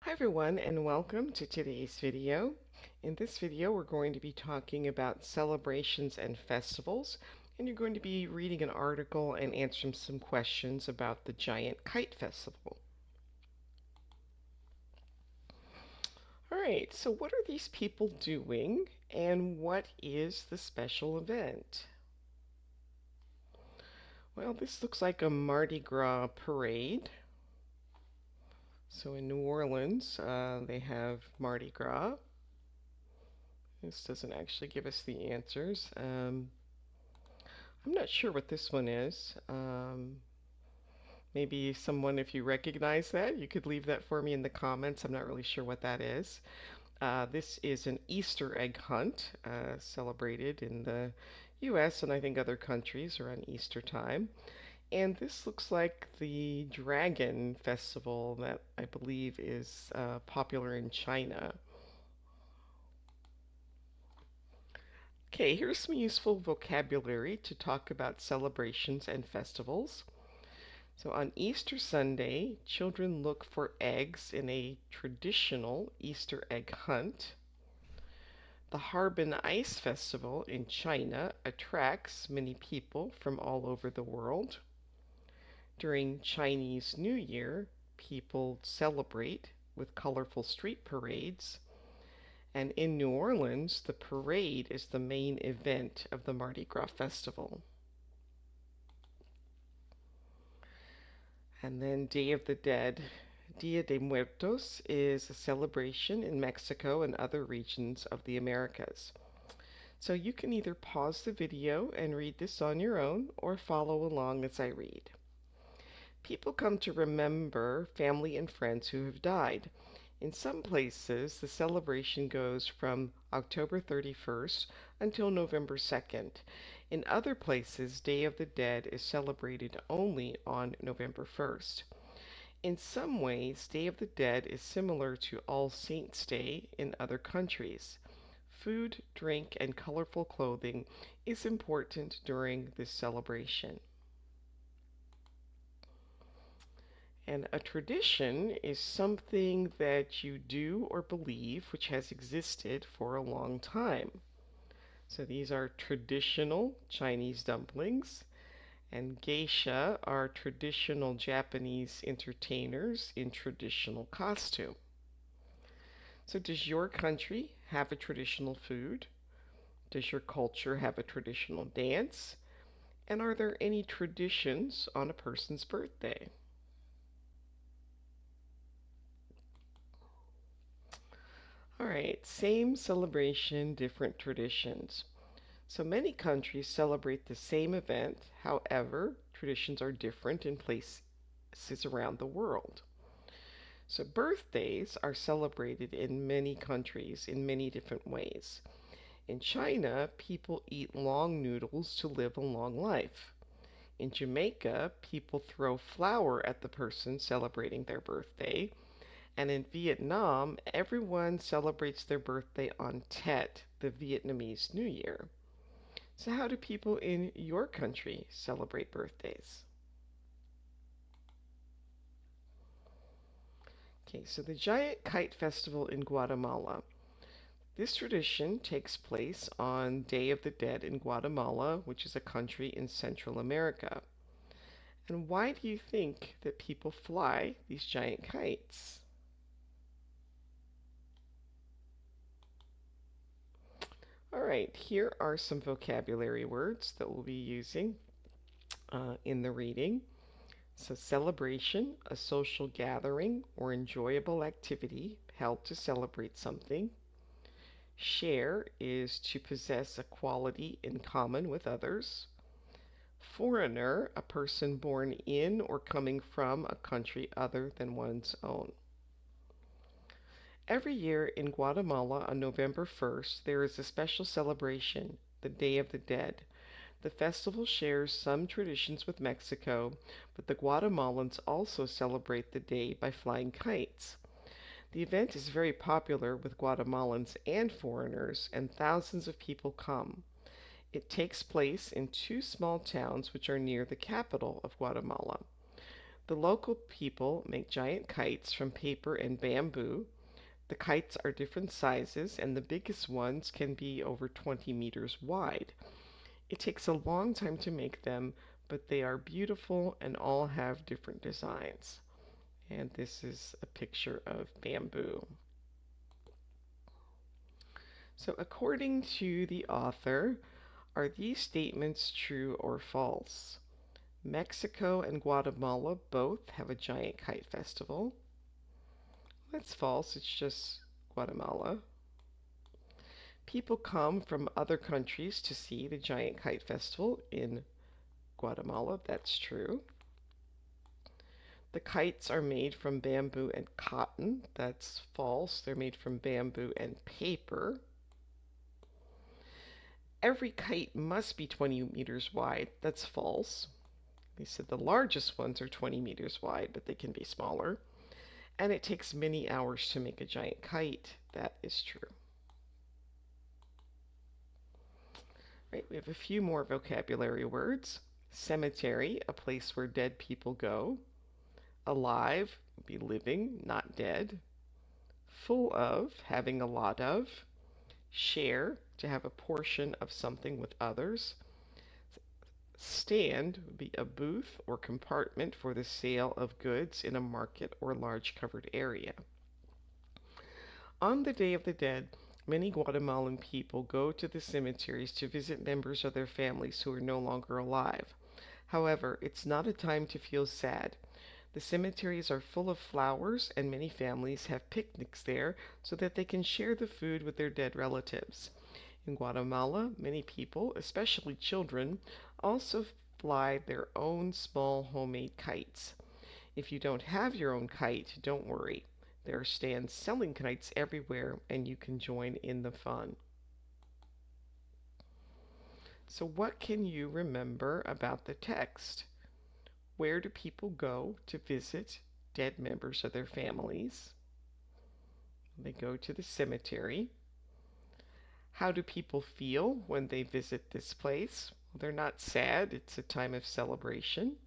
Hi everyone and welcome to today's video. In this video we're going to be talking about celebrations and festivals, and you're going to be reading an article and answering some questions about the Giant Kite Festival. Alright, so what are these people doing and what is the special event? Well, this looks like a Mardi Gras parade. So in New Orleans, they have Mardi Gras. This doesn't actually give us the answers. I'm not sure what this one is. Maybe someone, if you recognize that, you could leave that for me in the comments. I'm not really sure what that is. This is an Easter egg hunt celebrated in the US and I think other countries around Easter time. And this looks like the Dragon Festival that I believe is popular in China. Okay, here's some useful vocabulary to talk about celebrations and festivals. So on Easter Sunday, children look for eggs in a traditional Easter egg hunt. The Harbin Ice Festival in China attracts many people from all over the world. During Chinese New Year, people celebrate with colorful street parades. And in New Orleans, the parade is the main event of the Mardi Gras Festival. And then Day of the Dead. Dia de Muertos is a celebration in Mexico and other regions of the Americas. So you can either pause the video and read this on your own or follow along as I read. People come to remember family and friends who have died. In some places, the celebration goes from October 31st until November 2nd. In other places, Day of the Dead is celebrated only on November 1st. In some ways, Day of the Dead is similar to All Saints' Day in other countries. Food, drink, and colorful clothing is important during this celebration. And a tradition is something that you do or believe which has existed for a long time. So these are traditional Chinese dumplings, and geisha are traditional Japanese entertainers in traditional costume. So does your country have a traditional food? Does your culture have a traditional dance? And are there any traditions on a person's birthday? All right, same celebration, different traditions. So many countries celebrate the same event, however, traditions are different in places around the world. So birthdays are celebrated in many countries in many different ways. In China, people eat long noodles to live a long life. In Jamaica, people throw flour at the person celebrating their birthday. And in Vietnam, everyone celebrates their birthday on Tet, the Vietnamese New Year. So how do people in your country celebrate birthdays? Okay, so the Giant Kite Festival in Guatemala. This tradition takes place on Day of the Dead in Guatemala, which is a country in Central America. And why do you think that people fly these giant kites? All right, here are some vocabulary words that we'll be using in the reading. So celebration, a social gathering or enjoyable activity held to celebrate something. Share is to possess a quality in common with others. Foreigner, a person born in or coming from a country other than one's own. Every year in Guatemala on November 1st, there is a special celebration, the Day of the Dead. The festival shares some traditions with Mexico, but the Guatemalans also celebrate the day by flying kites. The event is very popular with Guatemalans and foreigners, and thousands of people come. It takes place in two small towns which are near the capital of Guatemala. The local people make giant kites from paper and bamboo. The kites are different sizes, and the biggest ones can be over 20 meters wide. It takes a long time to make them, but they are beautiful and all have different designs. And this is a picture of bamboo. So, according to the author, are these statements true or false? Mexico and Guatemala both have a giant kite festival. That's false, it's just Guatemala. People come from other countries to see the Giant Kite Festival in Guatemala. That's true. The kites are made from bamboo and cotton. That's false. They're made from bamboo and paper. Every kite must be 20 meters wide. That's false. They said the largest ones are 20 meters wide, but they can be smaller. And it takes many hours to make a giant kite. That is true. Right, we have a few more vocabulary words. Cemetery, a place where dead people go. Alive, be living, not dead. Full of, having a lot of. Share, to have a portion of something with others. Stand would be a booth or compartment for the sale of goods in a market or large covered area. On the Day of the Dead, many Guatemalan people go to the cemeteries to visit members of their families who are no longer alive. However, it's not a time to feel sad. The cemeteries are full of flowers, and many families have picnics there so that they can share the food with their dead relatives. In Guatemala, many people, especially children, also fly their own small homemade kites. If you don't have your own kite, don't worry. There are stands selling kites everywhere, and you can join in the fun. So, what can you remember about the text? Where do people go to visit dead members of their families? They go to the cemetery. How do people feel when they visit this place? Well, they're not sad, it's a time of celebration.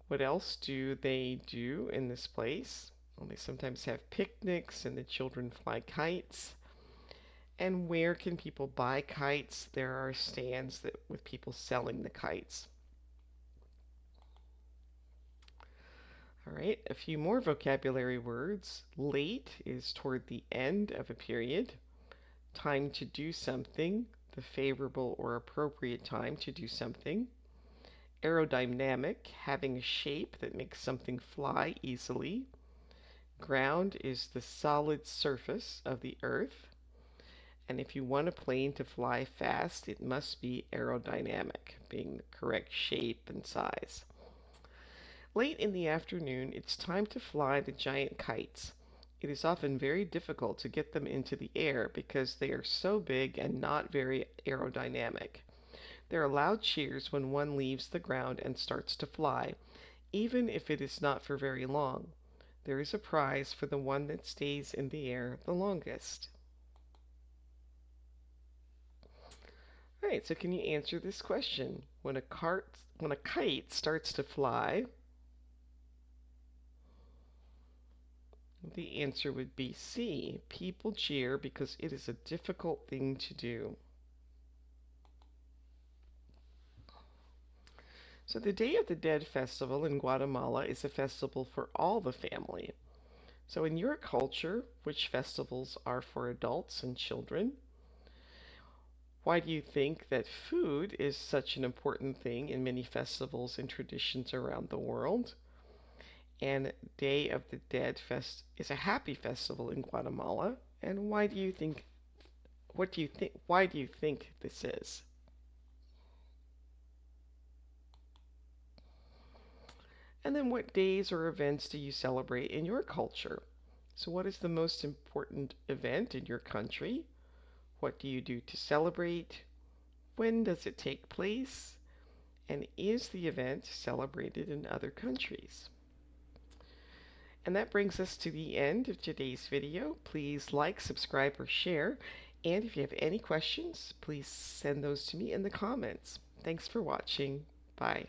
What else do they do in this place? Well, they sometimes have picnics and the children fly kites. And where can people buy kites? There are stands with people selling the kites. All right, a few more vocabulary words. Late is toward the end of a period. Time to do something, the favorable or appropriate time to do something. Aerodynamic, having a shape that makes something fly easily. Ground is the solid surface of the earth. And if you want a plane to fly fast, it must be aerodynamic, being the correct shape and size. Late in the afternoon, it's time to fly the giant kites. It is often very difficult to get them into the air because they are so big and not very aerodynamic. There are loud cheers when one leaves the ground and starts to fly, even if it is not for very long. There is a prize for the one that stays in the air the longest. All right, so can you answer this question? When a kite starts to fly, the answer would be C. People cheer because it is a difficult thing to do. So the Day of the Dead Festival in Guatemala is a festival for all the family. So in your culture, which festivals are for adults and children? Why do you think that food is such an important thing in many festivals and traditions around the world? And Day of the Dead Fest is a happy festival in Guatemala. And why do you think this is? And then what days or events do you celebrate in your culture? So what is the most important event in your country? What do you do to celebrate? When does it take place? And is the event celebrated in other countries? And that brings us to the end of today's video. Please like, subscribe, or share. And if you have any questions, please send those to me in the comments. Thanks for watching. Bye.